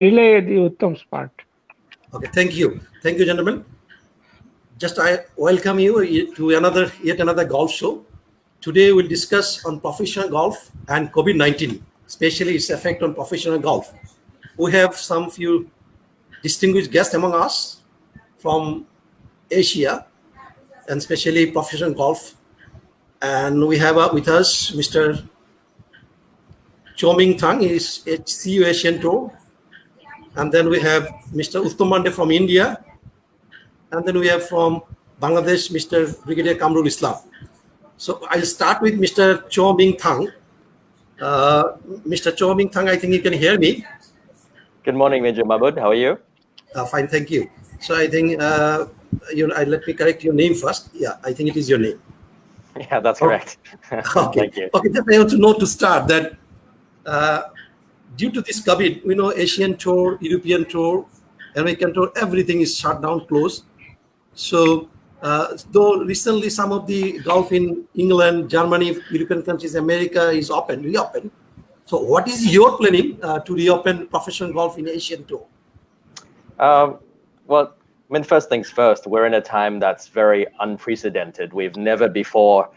relay the Uttam's part. Okay, thank you, gentlemen. Just I welcome you to yet another golf show. Today we'll discuss on professional golf and COVID-19, especially its effect on professional golf. We have some few distinguished guests among us from Asia, and especially professional golf. And we have with us Mr. Choming Thang, is CEO Asian Tour. And then we have Mr. Uttam Mundy from India. And then we have from Bangladesh, Mr. Brig Gen Quamrul Islam. So I'll start with Mr. Choming Thang. Mr. Choming Thang, I think you can hear me. Good morning, Major Mahmood. How are you? Fine, thank you. So I think, let me correct your name first. Yeah, I think it is your name. Yeah, that's correct. Okay. Thank you. Okay, just I want to know to start that due to this COVID, we know Asian Tour, European Tour, American Tour, everything is shut down, closed. So, though recently some of the golf in England, Germany, European countries, America is reopened. So, what is your planning to reopen professional golf in Asian Tour? Well, I mean, first things first, we're in a time that's very unprecedented. We've never before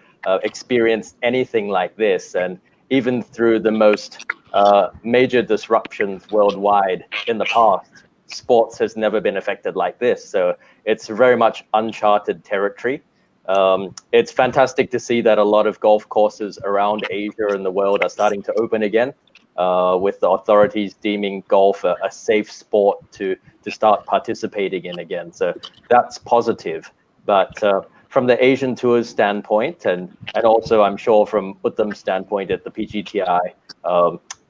experienced anything like this. And even through the most major disruptions worldwide in the past, sports has never been affected like this. So it's very much uncharted territory. It's fantastic to see that a lot of golf courses around Asia and the world are starting to open again, with the authorities deeming golf a safe sport to start participating in again. So that's positive. But from the Asian Tour's standpoint, and also I'm sure from Uttam's standpoint at the PGTI,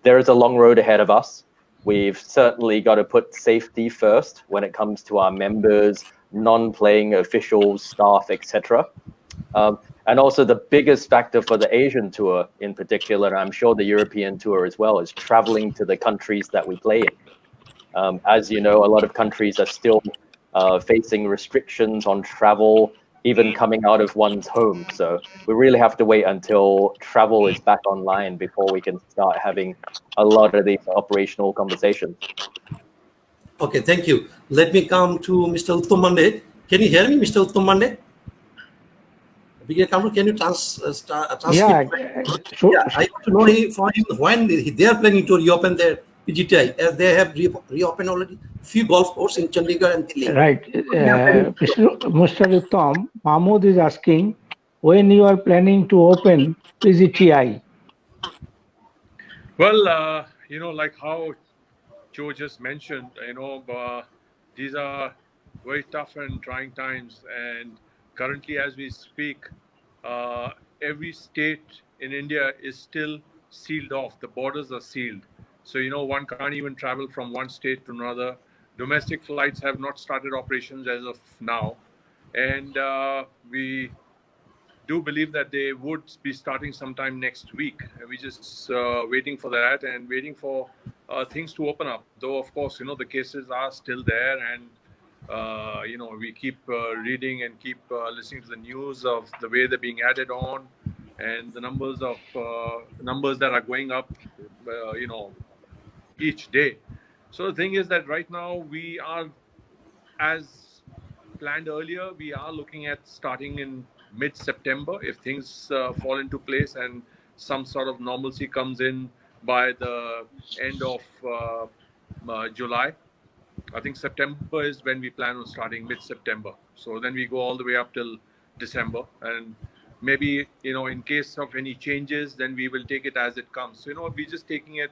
there is a long road ahead of us. We've certainly got to put safety first when it comes to our members, non-playing officials, staff, etc. And also the biggest factor for the Asian Tour in particular, and I'm sure the European Tour as well, is traveling to the countries that we play in. As you know, a lot of countries are still facing restrictions on travel, even coming out of one's home. So we really have to wait until travel is back online before we can start having a lot of these operational conversations. Okay, thank you. Let me come to Mr. Uttam Mundy. Can you hear me, Mr. Uttam Mundy? Can you translate? Yeah, sure. Yeah, I want to know from him when they are planning to reopen their PGTI, as they have reopened already few golf courses in Chandigarh and Delhi. Right. Mr. Uttam, Mahmood is asking when you are planning to open PGTI. Well, like how Joe just mentioned, these are very tough and trying times. And currently, as we speak, every state in India is still sealed off. The borders are sealed. So, one can't even travel from one state to another. Domestic flights have not started operations as of now. And we do believe that they would be starting sometime next week. We're just waiting for that and waiting for things to open up. Though, of course, the cases are still there. And, we keep reading and keep listening to the news of the way they're being added on and the numbers that are going up, each day. So the thing is that right now we are, as planned earlier, we are looking at starting in mid-September if things fall into place and some sort of normalcy comes in by the end of July. I think September is when we plan on starting, mid-September. So then we go all the way up till December. And maybe, in case of any changes, then we will take it as it comes. So, we're just taking it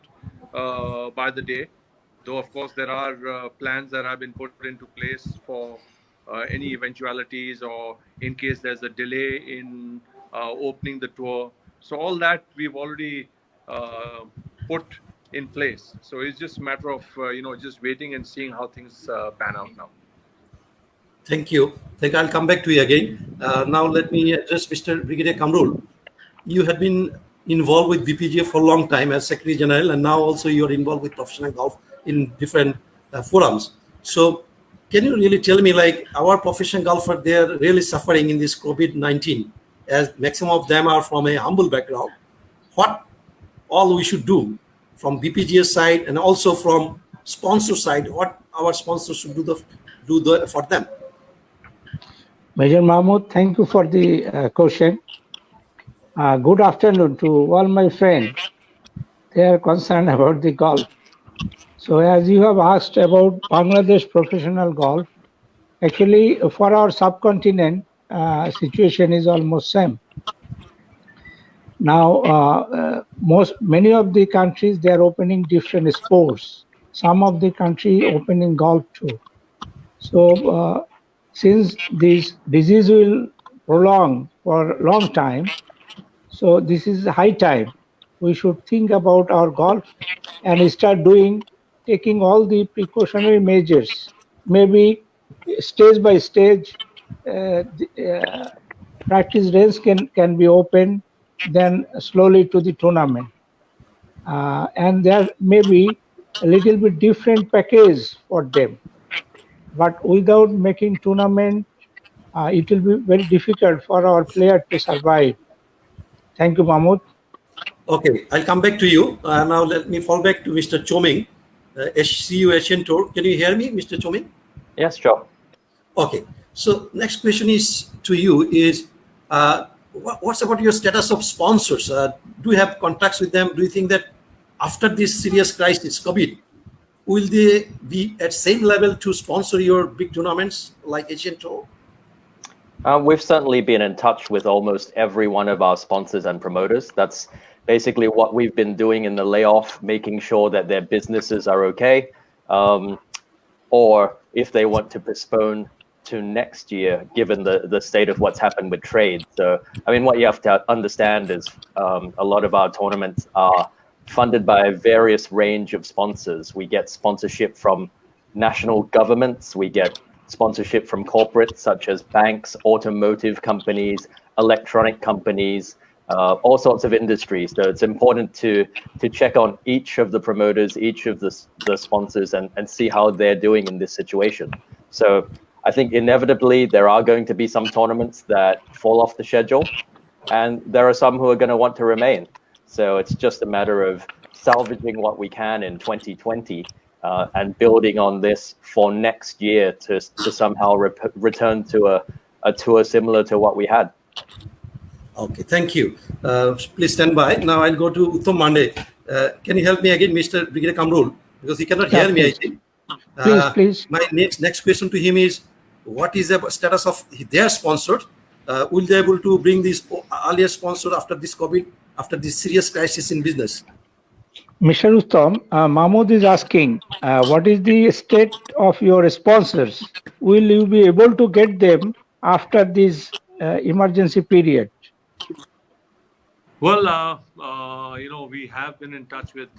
by the day. Though, of course, there are plans that have been put into place for any eventualities or in case there's a delay in opening the tour. So all that we've already put in place. So it's just a matter of, just waiting and seeing how things pan out now. Thank you. I'll come back to you again. Now let me address Mr. Brig Gen Quamrul. You have been involved with BPGA for a long time as Secretary General, and now also you're involved with professional golf in different forums. So can you really tell me, like, our professional golfers, they're really suffering in this COVID-19, as maximum of them are from a humble background. What all we should do from BPGA side and also from sponsor side, what our sponsors should do for them? Major Mahmood, thank you for the question. Good afternoon to all my friends. They are concerned about the golf. So as you have asked about Bangladesh professional golf, actually for our subcontinent, situation is almost same. Now, many of the countries, they are opening different sports. Some of the countries opening golf too. So since this disease will prolong for a long time, so this is high time we should think about our golf and start taking all the precautionary measures. Maybe stage by stage, practice range can be opened, then slowly to the tournament. And there may be a little bit different package for them. But without making tournament, it will be very difficult for our player to survive. Thank you, Mahmood. Okay, I'll come back to you. Now let me fall back to Mr. Choming, HCU Asian Tour. Can you hear me, Mr. Choming? Yes, sure. Okay, so next question is to you is, what's about your status of sponsors? Do you have contacts with them? Do you think that after this serious crisis, COVID, will they be at same level to sponsor your big tournaments like Asian Tour? We've certainly been in touch with almost every one of our sponsors and promoters. That's basically what we've been doing in the layoff, making sure that their businesses are okay, or if they want to postpone to next year, given the state of what's happened with trade. So, I mean, what you have to understand is a lot of our tournaments are funded by a various range of sponsors. We get sponsorship from national governments, we get sponsorship from corporates such as banks, automotive companies, electronic companies, all sorts of industries. So it's important to check on each of the promoters, each of the sponsors, and see how they're doing in this situation. So I think inevitably there are going to be some tournaments that fall off the schedule, and there are some who are going to want to remain. So it's just a matter of salvaging what we can in 2020 and building on this for next year to somehow return to a tour similar to what we had. Okay, thank you. Please stand by. Now I'll go to Uttam Mande. Can you help me again, Mr. Brig Gen Quamrul? Because he cannot hear me, I think. Please. My next question to him is, what is the status of their sponsors? Will they able to bring these earlier sponsors after this COVID, after this serious crisis in business? Mr. Uttam, Mahmood is asking, what is the state of your sponsors? Will you be able to get them after this emergency period? Well, we have been in touch with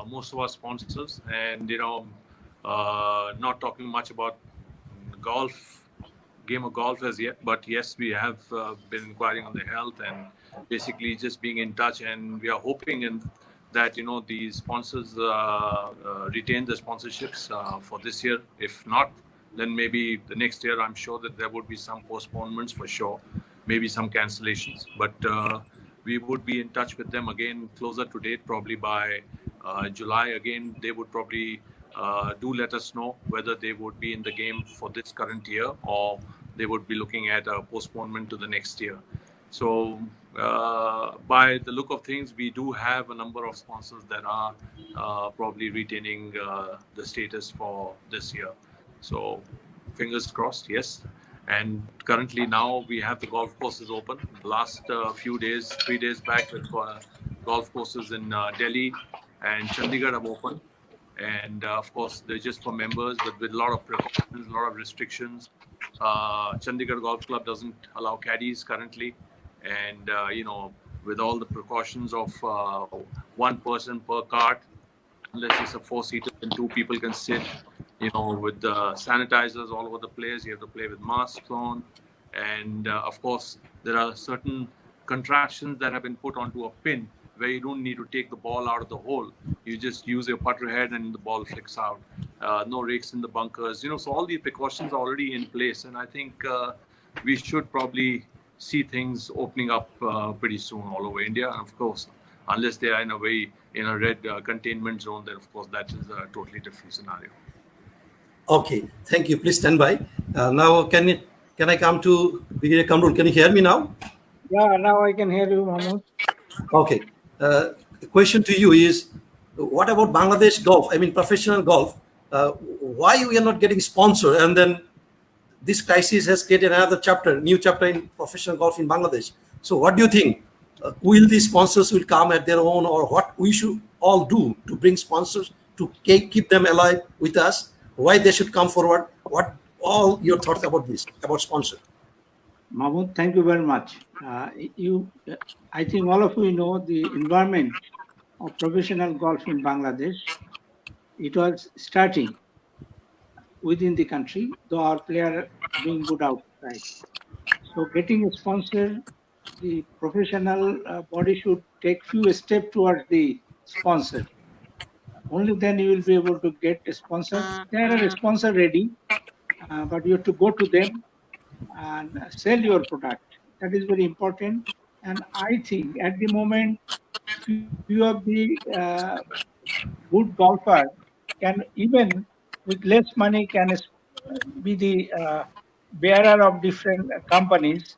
most of our sponsors, and not talking much about game of golf as yet, but yes, we have been inquiring on their health and basically just being in touch, and we are hoping that the sponsors retain the sponsorships for this year. If not, then maybe the next year I'm sure that there would be some postponements for sure, maybe some cancellations, but we would be in touch with them again closer to date, probably by July. Again, they would probably do let us know whether they would be in the game for this current year or they would be looking at a postponement to the next year. So by the look of things, we do have a number of sponsors that are probably retaining the status for this year. So fingers crossed, yes. And currently now we have the golf courses open. The last few days, 3 days back, golf courses in Delhi and Chandigarh have opened. And of course, they're just for members, but with a lot of precautions, a lot of restrictions. Chandigarh Golf Club doesn't allow caddies currently. And, with all the precautions of one person per cart, unless it's a four-seater and two people can sit, with the sanitizers all over the place, you have to play with masks on. And of course, there are certain contraptions that have been put onto a pin where you don't need to take the ball out of the hole. You just use your putter head and the ball flicks out. No rakes in the bunkers, so all these precautions are already in place. And I think we should probably see things opening up pretty soon all over India. And of course, Unless they are in a red containment zone, then of course that is a totally different scenario. Okay, thank you. Please stand by. Now, can I come to Brig Gen Quamrul? Can you hear me now? Yeah, now I can hear you, Mahmood. Okay. The question to you is, what about Bangladesh golf? I mean, professional golf. Why we are not getting sponsored? And then this crisis has created another chapter, new chapter in professional golf in Bangladesh. So, what do you think? Will these sponsors will come at their own, or what we should all do to bring sponsors to keep them alive with us? Why they should come forward? What all your thoughts about this, about sponsor? Mahmood, thank you very much. I think all of you know the environment of professional golf in Bangladesh. It was starting within the country, though our player doing good outside. So getting a sponsor, the professional body should take few steps towards the sponsor. Only then you will be able to get a sponsor. There are a sponsor ready, but you have to go to them and sell your product. That is very important. And I think at the moment, few of the good golfers can even with less money can be the bearer of different companies.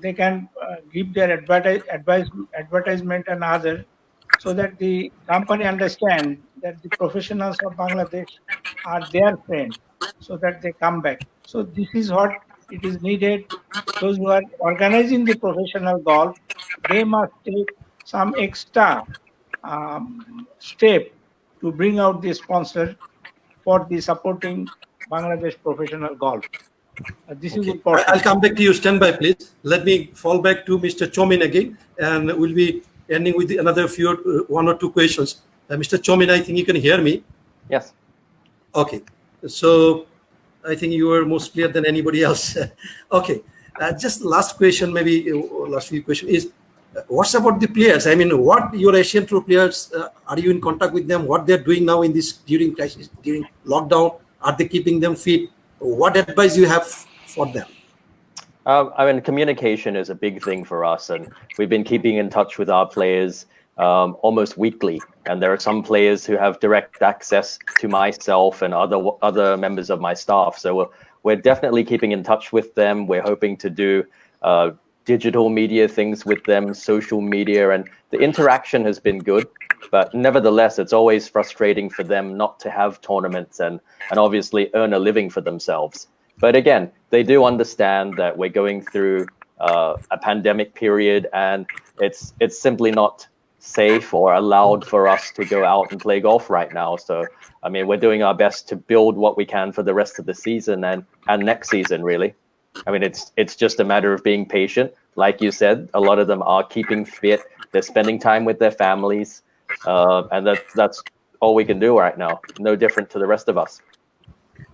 They can give their advertisement and other, so that the company understand that the professionals of Bangladesh are their friend, so that they come back. So this is what it is needed. Those who are organizing the professional golf, they must take some extra step to bring out the sponsor for the supporting Bangladesh professional golf. This is Okay, important. I'll come back to you. Stand by, please. Let me fall back to Mr. Chomin again, and we'll be ending with another few, one or two questions. Mr. Chomin, I think you can hear me. Yes. Okay, so I think you are most clear than anybody else. Okay, just last question, maybe last few question is, what's about the players? I mean, what your Asian Tour players, are you in contact with them? What they're doing now in this during crisis, during lockdown? Are they keeping them fit? What advice you have for them? I mean, communication is a big thing for us, and we've been keeping in touch with our players almost weekly. And there are some players who have direct access to myself and other members of my staff. So we're definitely keeping in touch with them. We're hoping to do digital media things with them, social media, and the interaction has been good. But nevertheless, it's always frustrating for them not to have tournaments and obviously earn a living for themselves. But again, they do understand that we're going through a pandemic period, and it's simply not safe or allowed for us to go out and play golf right now. So, I mean, we're doing our best to build what we can for the rest of the season and next season, really. I mean, it's just a matter of being patient. Like you said, a lot of them are keeping fit. They're spending time with their families, and that's all we can do right now. No different to the rest of us.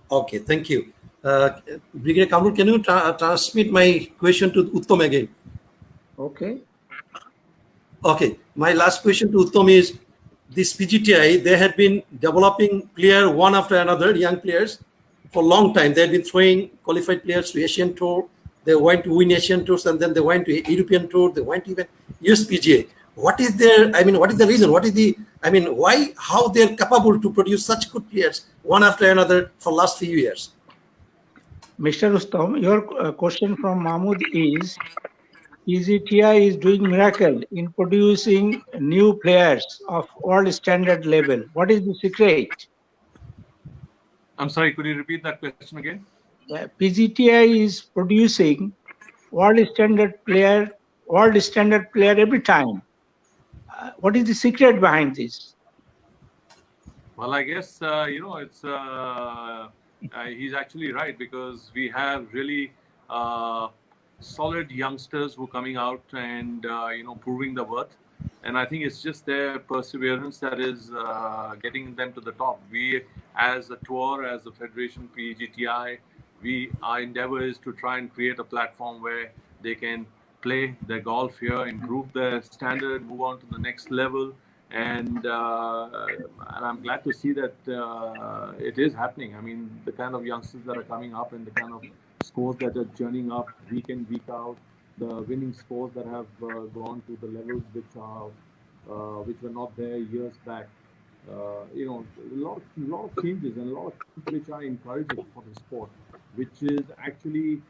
Okay, thank you. Brig Gen Quamrul, can you transmit my question to Uttam again? Okay. Okay, my last question to Uttam is, this PGTI, they had been developing player one after another, young players, for a long time. They had been throwing qualified players to Asian Tour. They went to win Asian Tours, and then they went to European Tour. They went to even USPGA. What is their, I mean, what is the reason? What is the, I mean, why, how they're capable to produce such good players one after another for last few years? Mr. Ustam, your question from Mahmood is PGTI is doing miracle in producing new players of world standard level. What is the secret? I'm sorry, could you repeat that question again? PGTI is producing world standard player every time. What is the secret behind this? Well, I guess it's he's actually right, because we have really solid youngsters who are coming out and proving the worth. And I think it's just their perseverance that is getting them to the top. We, as a tour, as a federation, PGTI, our endeavor is to try and create a platform where they can play their golf here, improve their standard, move on to the next level. And I'm glad to see that it is happening. I mean, the kind of youngsters that are coming up and the kind of scores that are churning up week in, week out, the winning scores that have gone to the levels which are which were not there years back. You know, a lot of changes and a lot of things which are encouraging for the sport, which is actually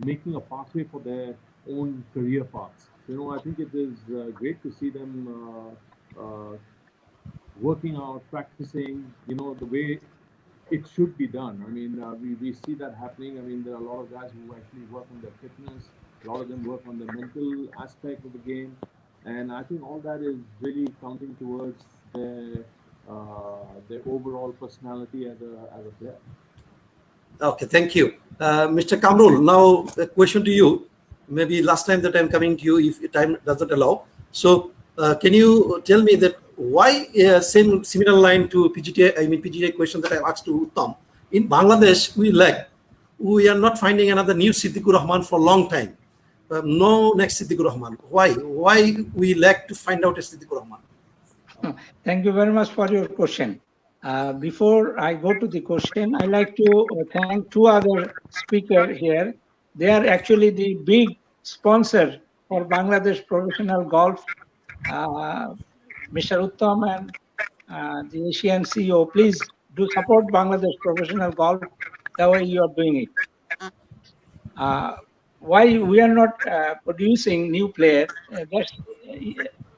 making a pathway for their own career paths. You know, I think it is great to see them working out, practicing, you know, the way it should be done. I mean, we see that happening. I mean, there are a lot of guys who actually work on their fitness. A lot of them work on the mental aspect of the game, and I think all that is really counting towards their overall personality as a player. Okay, thank you. Mr. Kamrul, now a question to you. Maybe last time that I'm coming to you, if time doesn't allow. So, can you tell me that why same similar line to PGTA question that I asked to Uttam. In Bangladesh, we are not finding another new Siddiqur Rahman for a long time. No next Siddiqur Rahman. Why? Why we lack to find out a Siddiqur Rahman? Thank you very much for your question. Before I go to the question, I like to thank two other speakers here. They are actually the big sponsor for Bangladesh professional golf, Mr. Uttam and the Asian CEO. Please do support Bangladesh professional golf the way you are doing it. Why we are not producing new players? That's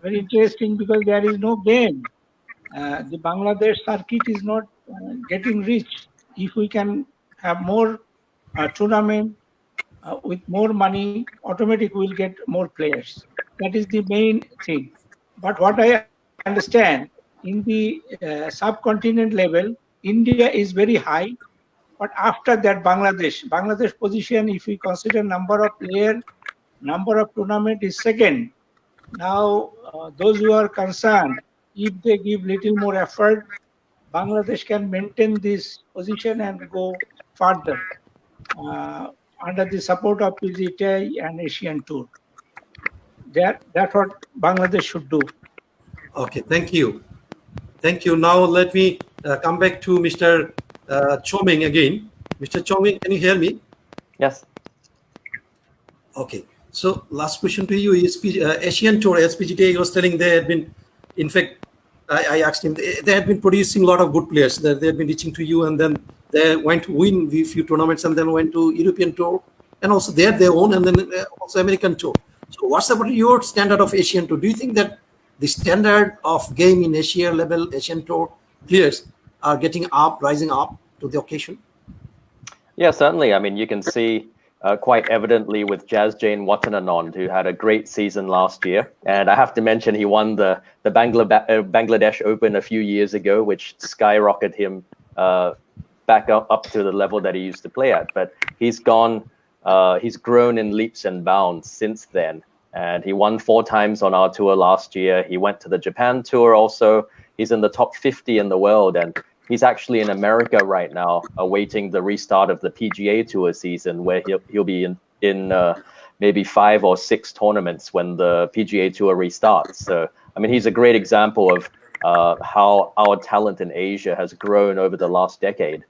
very interesting because there is no game. The Bangladesh circuit is not getting rich. If we can have more tournament with more money, automatically we'll get more players. That is the main thing. But what I understand, in the subcontinent level, India is very high. But after that, Bangladesh position, if we consider number of player, number of tournament is second. Now, those who are concerned, if they give little more effort, Bangladesh can maintain this position and go further under the support of PGTI and Asian Tour. That's what Bangladesh should do. Okay, thank you. Thank you. Now let me come back to Mr. Choming again. Mr. Choming, can you hear me? Yes. Okay. So last question to you is Asian Tour, as PGTA was telling, they had been, in fact, I asked him, they had been producing a lot of good players. They had been reaching to you, and then they went to win a few tournaments, and then went to European Tour, and also they had their own, and then also American Tour. So what's about your standard of Asian Tour? Do you think that the standard of game in Asia level, Asian Tour players are getting up, rising up to the occasion? Yeah, certainly. I mean, you can see quite evidently with Jazz Jane Watananond, who had a great season last year. And I have to mention, he won the Bangladesh Open a few years ago, which skyrocketed him back up to the level that he used to play at. But he's grown in leaps and bounds since then. And he won 4 times on our tour last year. He went to the Japan Tour also. He's in the top 50 in the world. And he's actually in America right now, awaiting the restart of the PGA Tour season, where he'll be in maybe 5 or 6 tournaments when the PGA Tour restarts. So, I mean, he's a great example of how our talent in Asia has grown over the last decade.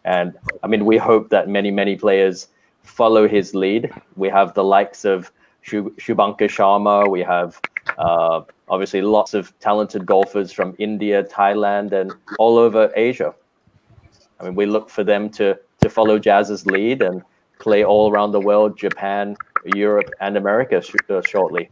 And, I mean, we hope that many players follow his lead. We have the likes of Shubhankar Sharma. We have obviously lots of talented golfers from India, Thailand, and all over Asia. I mean, we look for them to follow Jazz's lead and play all around the world, Japan, Europe, and America shortly.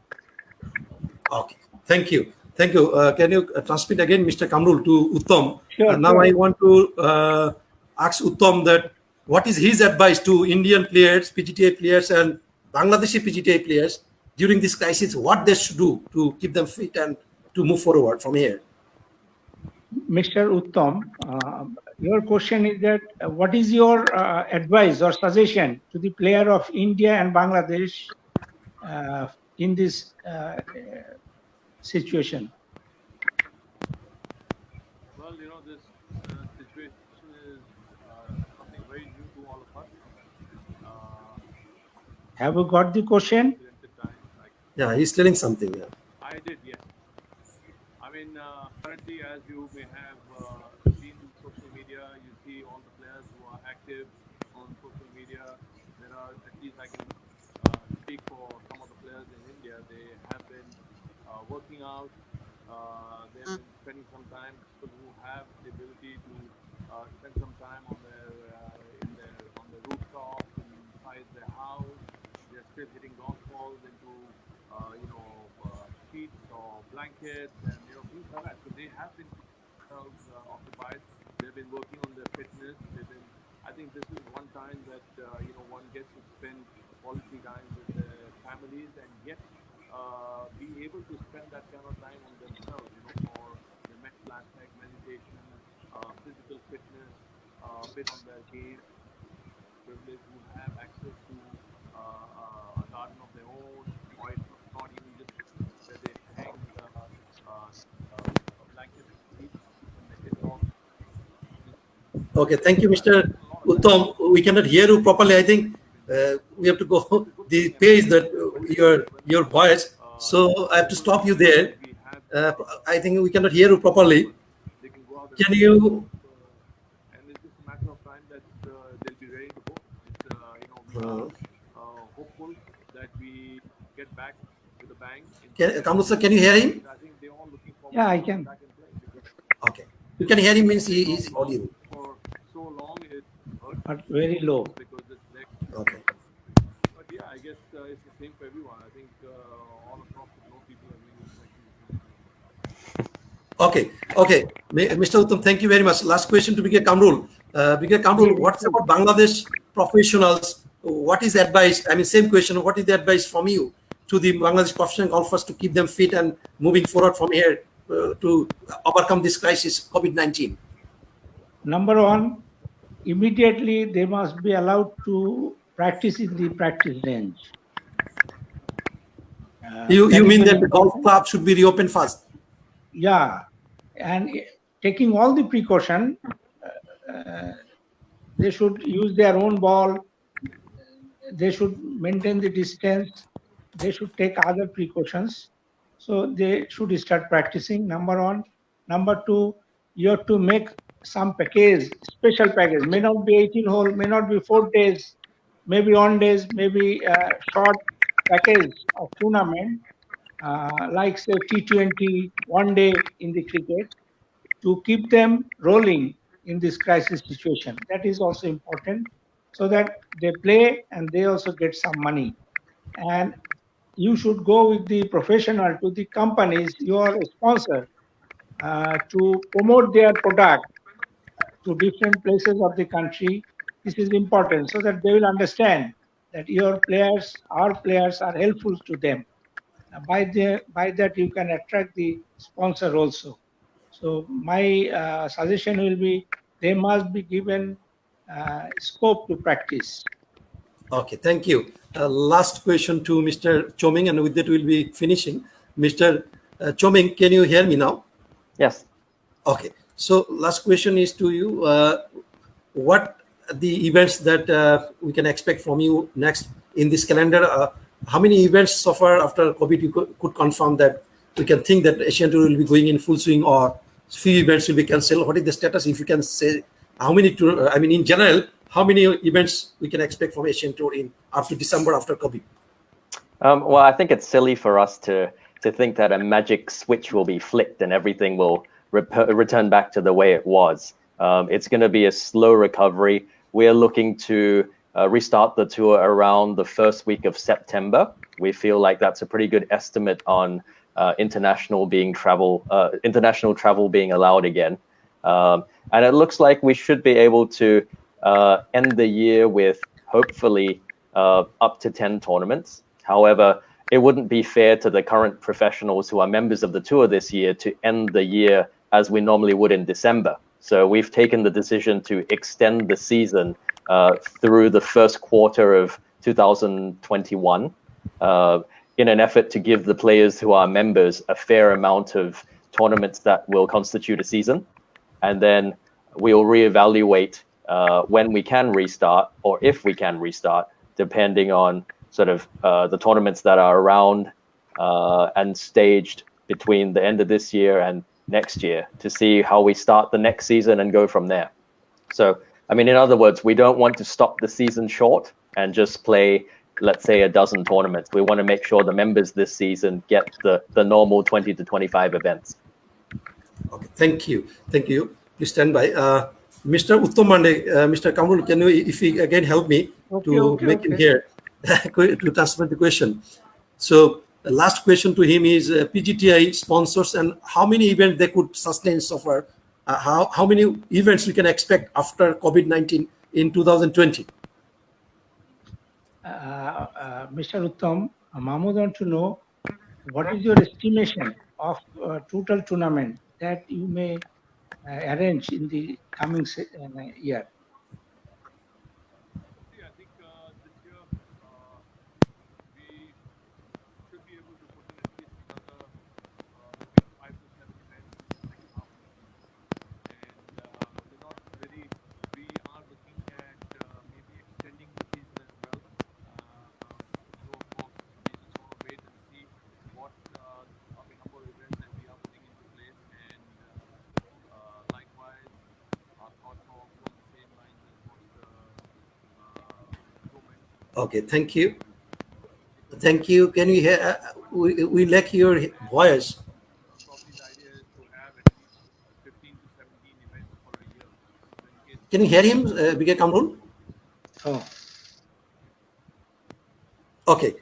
Okay, thank you. Thank you. Can you transmit again, Mr. Kamrul, to Uttam? Sure, now sure. I want to ask Uttam that what is his advice to Indian players, PGTA players, and Bangladeshi PGTA players during this crisis, what they should do to keep them fit and to move forward from here? Mr. Uttam, your question is that what is your advice or suggestion to the player of India and Bangladesh in this situation? Well, you know, this situation is something very new to all of us. Have you got the question? Yeah, he's telling something. Yeah. I did, yes. I mean, currently, as you may have seen social media, you see all the players who are active on social media. There are, at least I can speak for some of the players in India, they have been working out. They've been spending some time. People who have the ability to spend some time on on the rooftops inside their house. They're still hitting golf balls into sheets or blankets and things like that. So they have been occupied. They've been working on their fitness. I think this is one time that one gets to spend quality time with their families and yet be able to spend that kind of time on themselves. For the mental aspect, meditation, physical fitness, bit on their game. Privilege who have access to a garden of their own, or it's not even just where they hang a blanket and sleep when the kids all. Okay, thank you, Mr. Uttam. We cannot hear you properly. I think we have to go the pace that your voice. So I have to stop you there. I think we cannot hear you properly. Can you? And it's just a matter of time that they'll be ready to go. We are hopeful that we get back with a bang. Kamrul sir, can you hear him? I think they're all looking forward Yeah, I to can. back and play. Okay, you can hear him means he is audible. For so long, it hurt But very low. because it's next. Okay. But yeah, I guess it's the same for everyone. I think all across the globe, people are doing exactly the same. Okay. Mr. Uttam, thank you very much. Last question to Brig Quamrul. Brig Quamrul, what's about Bangladesh professionals? What is the advice? I mean, same question. What is the advice from you to the Bangladesh professional golfers to keep them fit and moving forward from here to overcome this crisis, COVID-19? Number one, immediately they must be allowed to practice in the practice range. You mean that the important. golf club should be reopened first? Yeah, and taking all the precaution, they should use their own ball. They should maintain the distance. They should take other precautions. So they should start practicing. Number one. Number two, you have to make some package, special package. May not be 18 hole, may not be 4 days, maybe 1 days, maybe a short package of tournament, like say T20, 1 day in the cricket, to keep them rolling in this crisis situation. That is also important, so that they play and they also get some money. And you should go with the professional to the companies, your sponsor, to promote their product to different places of the country. This is important so that they will understand that your players, our players, are helpful to them. By that you can attract the sponsor also. So my suggestion will be they must be given scope to practice. Okay, thank you. Last question to Mr. Choming, and with that we'll be finishing. Mr. Choming, can you hear me now? Yes. Okay. So last question is to you. What the events that we can expect from you next in this calendar? How many events so far after COVID you could confirm that we can think that Asian Tour will be going in full swing, or few events will be cancelled? What is the status? If you can say how many tour, I mean in general, how many events we can expect from Asian Tour in after December after COVID? Well, I think it's silly for us to think that a magic switch will be flicked and everything will return back to the way it was. It's going to be a slow recovery. We're looking to restart the tour around the first week of September. We feel like that's a pretty good estimate on international travel being allowed again. And it looks like we should be able to end the year with hopefully up to 10 tournaments. However, it wouldn't be fair to the current professionals who are members of the tour this year to end the year as we normally would in December. So we've taken the decision to extend the season through the first quarter of 2021 in an effort to give the players who are members a fair amount of tournaments that will constitute a season. And then we'll reevaluate when we can restart, or if we can restart, depending on sort of the tournaments that are around and staged between the end of this year and next year, to see how we start the next season and go from there. So, I mean, in other words, we don't want to stop the season short and just play let's say, a dozen tournaments. We want to make sure the members this season get the normal 20 to 25 events. Okay, thank you. Please stand by. Mr. Uttam Mande, Mr. Quamrul, can you, if you again help me to make him hear, to transfer the question. So the last question to him is PGTI sponsors and how many events they could sustain so far. How many events we can expect after COVID-19 in 2020? Mr. Uttam, Mahmood want to know what is your estimation of total tournament that you may arrange in the coming year? See, I think this year we should be able to put in at least another 5 to 7 events in the second half of the season. And we're not very, we are looking at maybe extending the season as well. So of course, we just want to wait and see what are the number of events that we are putting into place. And likewise, our thoughts are also on the same lines as what Joe mentioned. Okay, thank you. Thank you. Can you hear? We lack your voice. Probably the idea is to have at least 15 to 17 events for a year. So in case Can you hear him, Brig Gen Quamrul? Oh, Okay.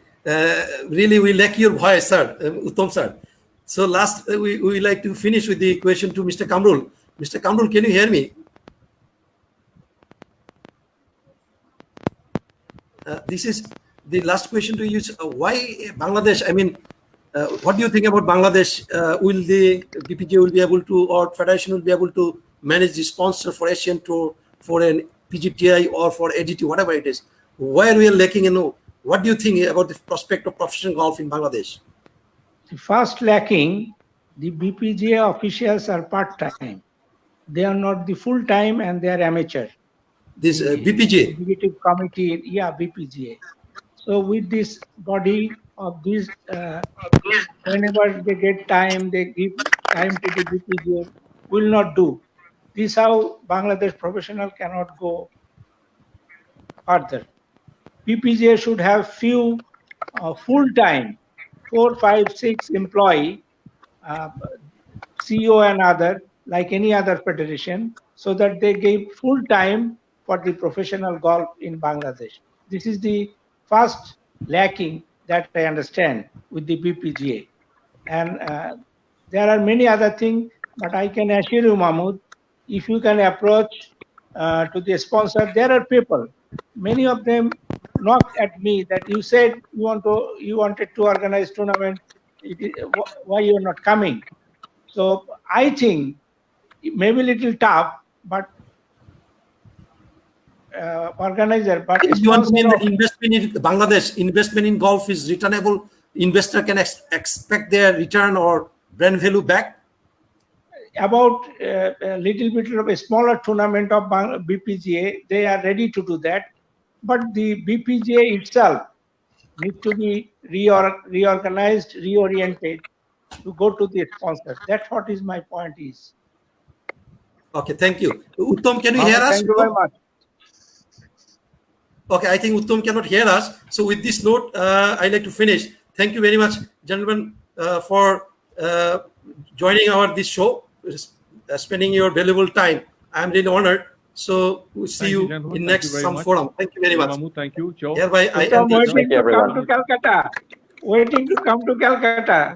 Really, we lack your voice, sir, Uttam sir. So last, we like to finish with the question to Mr. Quamrul. Mr. Quamrul, can you hear me? This is the last question to you. Why Bangladesh? I mean, what do you think about Bangladesh? Will the BPGA will be able to, or Federation will be able to manage the sponsor for Asian Tour, for an PGTI or for ADT, whatever it is? Why we are lacking? What do you think about the prospect of professional golf in Bangladesh? the first lacking, the BPGA officials are part-time. They are not the full-time and they are amateur. This The BPGA. Executive committee, yeah, BPGA. So with this body of this, whenever they get time, they give time to the BPGA, will not do. This is how Bangladesh professional cannot go further. BPGA should have few full-time, 4, 5, 6 employee, CEO and other, like any other federation, so that they give full time for the professional golf in Bangladesh. This is the first lacking that I understand with the BPGA. And there are many other things, but I can assure you, Mahmood, if you can approach to the sponsor, there are people, many of them knock at me that you said you wanted to organize tournament, why you're not coming? So I think it may be a little tough, but organizer, but You want to mean sponsor that investment in Bangladesh, investment in golf is returnable? Investor can expect their return or brand value back? about a little bit of a smaller tournament of BPGA, they are ready to do that. But the BPGA itself needs to be reorganized, reoriented to go to the sponsor. That's what is my point is. Okay, thank you. Uttam, can you hear us? Thank you very much. Okay, I think Uttam cannot hear us. So with this note, I'd like to finish. Thank you very much, gentlemen, for joining this show, spending your valuable time. I'm really honored. So we'll see you in next forum. Thank you very much. Thank you, Joe. Hereby, I Uttam, end this. waiting to everyone. come to Calcutta. Waiting to come to Calcutta.